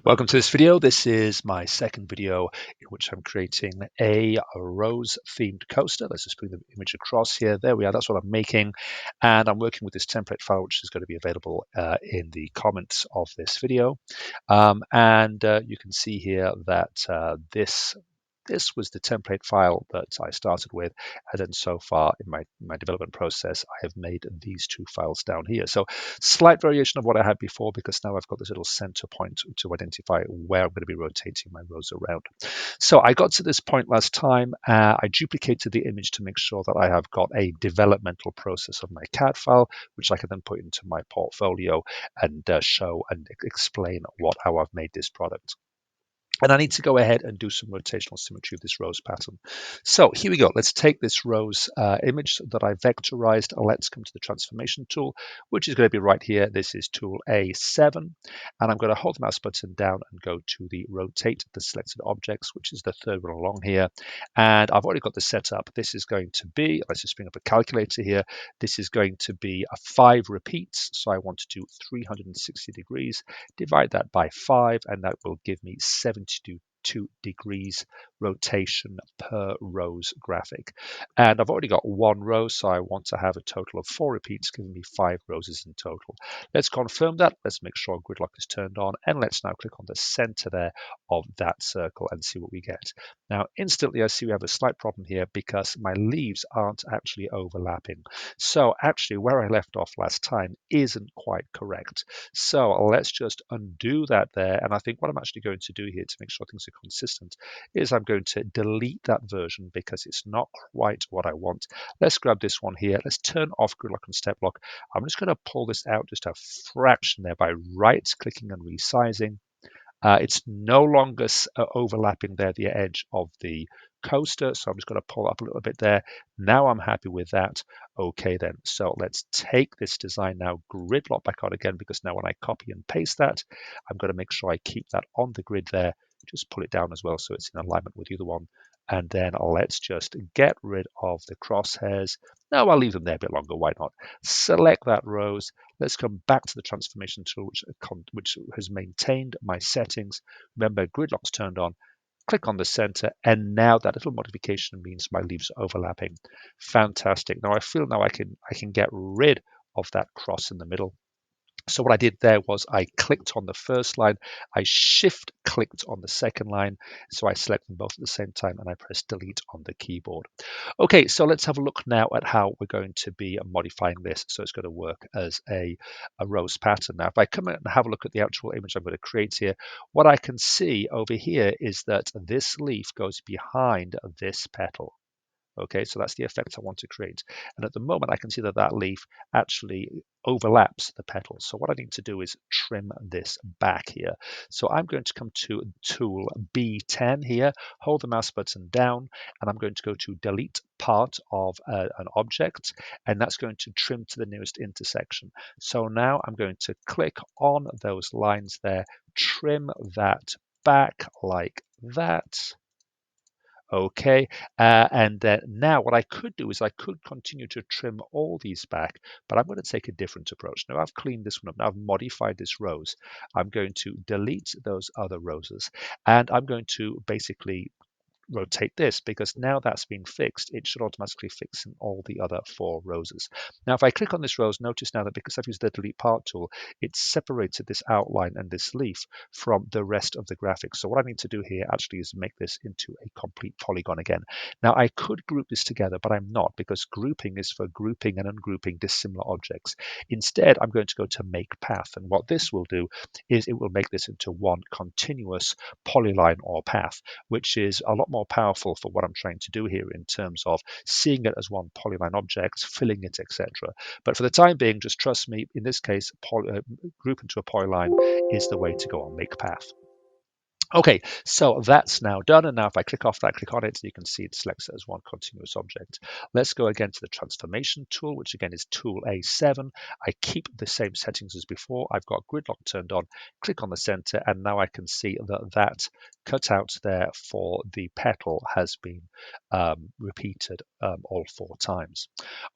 Welcome to this video. This is my second video in which I'm creating a rose themed coaster. Let's just bring the image across here. There we are. That's what I'm making. And I'm working with this template file, which is going to be available in the comments of this video. You can see here that this was the template file that I started with, and then so far in my development process, I have made these two files down here. So slight variation of what I had before, because now I've got this little center point to identify where I'm going to be rotating my rows around. So I got to this point last time. I duplicated the image to make sure that I have got a developmental process of my CAD file, which I can then put into my portfolio and show and explain how I've made this product. And I need to go ahead and do some rotational symmetry of this rose pattern. So here we go. Let's take this rose image that I vectorized. Let's come to the transformation tool, which is going to be right here. This is tool A7. And I'm going to hold the mouse button down and go to the rotate the selected objects, which is the third one along here. And I've already got the setup. This is going to be, let's just bring up a calculator here. This is going to be a 5 repeats. So I want to do 360 degrees, divide that by 5, and that will give me 72 degrees rotation per rose graphic. And I've already got one row, so I want to have a total of 4 repeats, giving me 5 roses in total. Let's confirm that. Let's make sure grid lock is turned on, and let's now click on the center there of that circle and see what we get. Now, instantly I see we have a slight problem here because my leaves aren't actually overlapping. So actually where I left off last time isn't quite correct. So let's just undo that there. And I think what I'm actually going to do here to make sure things are consistent is I'm going to delete that version because it's not quite what I want. Let's grab this one here. Let's turn off grid lock and step lock. I'm just going to pull this out just a fraction there by right clicking and resizing. It's no longer overlapping there the edge of the coaster, so I'm just going to pull up a little bit there. Now I'm happy with that. Okay then, so let's take this design now, grid lock back on again, because now when I copy and paste that, I'm going to make sure I keep that on the grid there. Just pull it down as well so it's in alignment with the other one. And then let's just get rid of the crosshairs. No, I'll leave them there a bit longer. Why not? Select that rose. Let's come back to the transformation tool, which has maintained my settings. Remember, grid lock's turned on. Click on the center, and now that little modification means my leaves are overlapping. Fantastic. Now I feel now I can get rid of that cross in the middle. So what I did there was I clicked on the first line, I shift clicked on the second line, so I select them both at the same time, and I press delete on the keyboard. Okay, so let's have a look now at how we're going to be modifying this so it's going to work as a rose pattern. Now, if I come in and have a look at the actual image I'm going to create here, what I can see over here is that this leaf goes behind this petal. Okay, so that's the effect I want to create. And at the moment, I can see that that leaf actually overlaps the petals. So what I need to do is trim this back here. So I'm going to come to tool B10 here, hold the mouse button down, and I'm going to go to delete part of an object, and that's going to trim to the nearest intersection. So now I'm going to click on those lines there, trim that back like that. Okay, and then now what I could do is I could continue to trim all these back, but I'm going to take a different approach. Now I've cleaned this one up, now I've modified this rose. I'm going to delete those other roses, and I'm going to basically rotate this, because now that's been fixed, it should automatically fix in all the other 4 roses. Now, if I click on this rose, notice now that because I've used the delete part tool, it's separated this outline and this leaf from the rest of the graphic. So what I need to do here actually is make this into a complete polygon again. Now, I could group this together, but I'm not, because grouping is for grouping and ungrouping dissimilar objects. Instead, I'm going to go to make path, and what this will do is it will make this into one continuous polyline or path, which is a lot more powerful for what I'm trying to do here in terms of seeing it as one polyline object, filling it, etc. But for the time being, just trust me, in this case, group into a polyline is the way to go on make path. Okay, so that's now done. And now if I click off that, click on it, you can see it selects it as one continuous object. Let's go again to the transformation tool, which again is tool A7. I keep the same settings as before. I've got grid lock turned on, click on the center, and now I can see that that cutout there for the petal has been repeated all 4 times.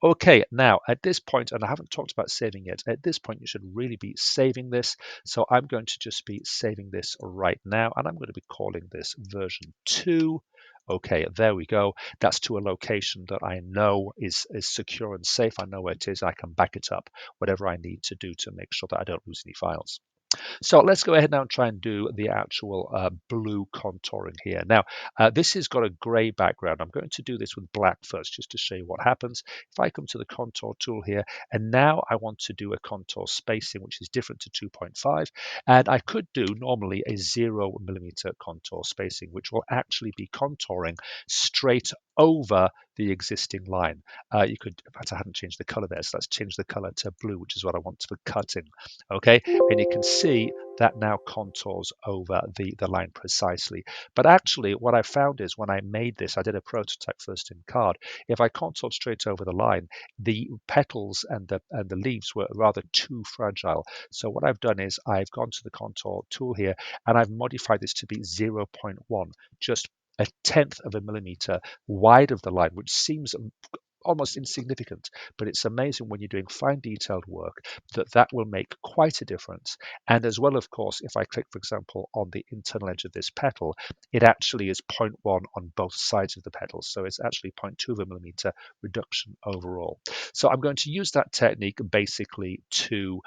Okay, now at this point, and I haven't talked about saving yet, at this point you should really be saving this. So I'm going to just be saving this right now, and I'm going to be calling this version 2. Okay, there we go. That's to a location that I know is secure and safe. I know where it is. I can back it up, whatever I need to do to make sure that I don't lose any files. So let's go ahead now and try and do the actual blue contouring here. Now, this has got a gray background. I'm going to do this with black first, just to show you what happens. If I come to the contour tool here, and now I want to do a contour spacing, which is different to 2.5, and I could do normally a 0 mm contour spacing, which will actually be contouring straight over the existing line. You could, in fact, I haven't changed the color there, so let's change the color to blue, which is what I want for cutting. Okay, and you can see that now contours over the line precisely. But actually, what I found is when I made this, I did a prototype first in card. If I contoured straight over the line, the petals and the leaves were rather too fragile. So what I've done is I've gone to the contour tool here and I've modified this to be 0.1, just a tenth of a millimeter wide of the line, which seems almost insignificant, but it's amazing when you're doing fine detailed work that that will make quite a difference. And as well, of course, if I click, for example, on the internal edge of this petal, it actually is 0.1 on both sides of the petal. So it's actually 0.2 of a millimeter reduction overall. So I'm going to use that technique basically to